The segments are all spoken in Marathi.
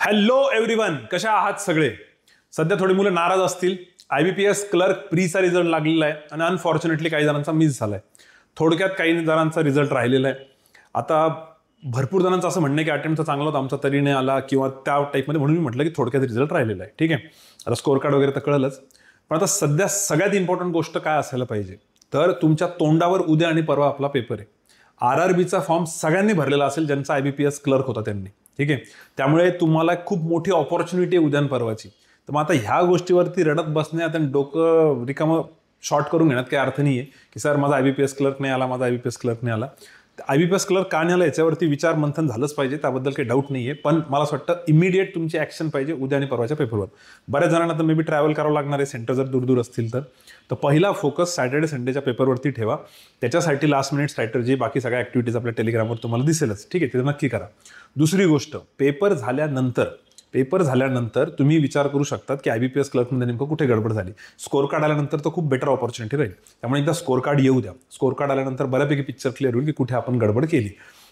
हॅलो एव्हरीवन, कशा आहात सगळे? सध्या थोडी मुलं नाराज असतील. IBPS क्लर्क प्रीचा रिझल्ट लागलेला आहे आणि अनफॉर्च्युनेटली काही जणांचा मिस झालाय. थोडक्यात काही जणांचा रिझल्ट राहिलेला आहे. आता भरपूर जणांचं असं म्हणणं आहे की अटेम्प्ट चांगला होता आमचा तरी नाही आला किंवा त्या टाईपमध्ये, म्हणून मी म्हटलं की थोडक्यात रिझल्ट राहिलेला आहे. ठीक आहे, आता स्कोर कार्ड वगैरे तर कळलंच, पण आता सध्या सगळ्यात इम्पॉर्टंट गोष्ट काय असायला पाहिजे, तर तुमच्या तोंडावर उद्या आणि परवा आपला पेपर आहे. RRBचा फॉर्म सगळ्यांनी भरलेला असेल ज्यांचा IBPS क्लर्क होता त्यांनी. ठीक आहे, त्यामुळे तुम्हाला खूप मोठी ऑपॉर्च्युनिटी आहे उद्या परवाची. तर मग आता ह्या गोष्टीवरती रडत बसण्यात आणि डोकं रिकामं शॉर्ट करून घेण्यात काही अर्थ नाही आहे की सर माझा IBPS क्लर्क नाही आला, माझा IBPS क्लर्क नाही आला. IBPS क्लर्क का नाही आला याच्यावरती विचार मंथन झालंच पाहिजे, त्याबद्दल काही डाऊट नाही आहे. पण मला असं वाटतं इमिडिएट तुमची ॲक्शन पाहिजे उद्या आणि परवाच्या पेपरवर. बऱ्याच जणांना तर मे बी ट्रॅव्हल करावं लागणार आहे, सेंटर जर दूर असतील तर पहिला फोकस सॅटर्डे संडेच्या पेपरवरती ठेवा. त्याच्यासाठी लास्ट मिनिट स्ट्रॅटर्जी, बाकी सगळ्या ॲक्टिव्हिटीज आपल्या टेलिग्रामवर तुम्हाला दिसेलच. ठीक आहे, ते नक्की करा. दुसरी गोष्ट, पेपर झाल्यानंतर तुम्ही विचार करू शकतात की IBPS क्लर्कमध्ये नेमकं कुठे गडबड झाली. स्कोर कार्ड आल्यानंतर तर खूप बेटर ऑपॉर्च्युनिटी राहील. त्यामुळे एकदा स्कोर कार्ड येऊ द्या. स्कोर कार्ड आल्यानंतर बऱ्यापैकी पिक्चर क्लिअर होईल की कुठे आपण गडबड केली.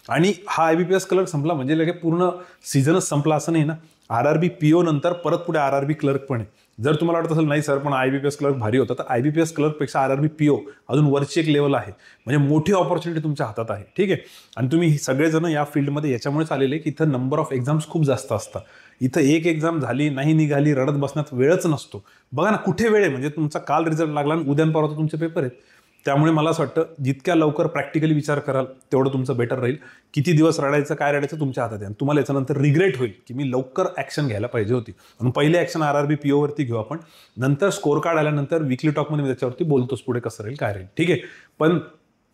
आणि हा IBPS क्लर्क संपला म्हणजे लगे पूर्ण सीझनच संपला असं नाही ना. RRB PO नंतर परत पुढे RRB क्लर्क पण आहे. जर तुम्हाला वाटत असेल नाही सर पण IBPS क्लर्क भारी होता, तर IBPS क्लर्कपेक्षा RRB PO अजून वरची एक लेवल आहे. म्हणजे मोठी ऑपॉर्च्युनिटी तुमच्या हातात आहे. ठीक आहे, आणि तुम्ही सगळेजण या फील्डमध्ये याच्यामुळेच आलेले की इथं नंबर ऑफ एक्झाम्स खूप जास्त असतात. इथं एक एक्झाम झाली नाही निघाली रडत बसण्यात वेळच नसतो. बघा ना कुठे वेळ आहे, म्हणजे तुमचा काल रिझल्ट लागला आणि उद्या परवा तुमचे पेपर आहेत. त्यामुळे मला असं वाटतं जितक्या लवकर प्रॅक्टिकली विचार कराल तेवढं तुमचं बेटर राहील. किती दिवस रडायचं काय रडायचं तुमच्या हातात आहे. आणि तुम्हाला याच्यानंतर रिग्रेट होईल की मी लवकर ॲक्शन घ्यायला पाहिजे होती. म्हणून पहिले ॲक्शन RRB PO वरती घेऊ आपण. नंतर स्कोर कार्ड आल्यानंतर वीकली टॉकमध्ये मी त्याच्यावरती बोलतोच पुढे कसं राहील काय राहील. ठीक आहे, पण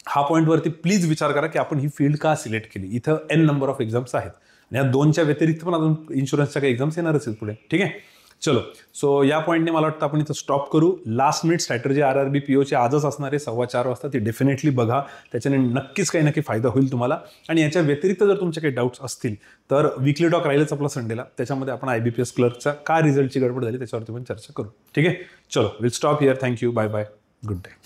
हा पॉईंटवरती प्लीज विचार करा की आपण ही फील्ड का सिलेक्ट केली. इथं N नंबर ऑफ एक्झाम्स आहेत आणि या दोनच्या व्यतिरिक्त पण अजून इन्शुरन्सच्या काही एक्झाम्स येणारच आहेत पुढे. ठीक आहे, चलो. सो या पॉईंटने मला वाटतं आपण इथं स्टॉप करू. लास्ट मिनिट स्ट्रॅटर्जी RRB POची आजच असणार आहे 4:15 वाजता. ती डेफिनेटली बघा, त्याच्याने नक्कीच काही ना काही फायदा होईल तुम्हाला. आणि याच्या व्यतिरिक्त जर तुमचे काही डाऊट्स असतील तर वीकली टॉक राहीलच आपला संडेला. त्याच्यामध्ये आपण IBPS क्लर्कचा का रिझल्टची गडबड झाली त्याच्यावरती पण चर्चा करू. ठीक आहे, चलो, will stop here. Thank you, bye bye, good day.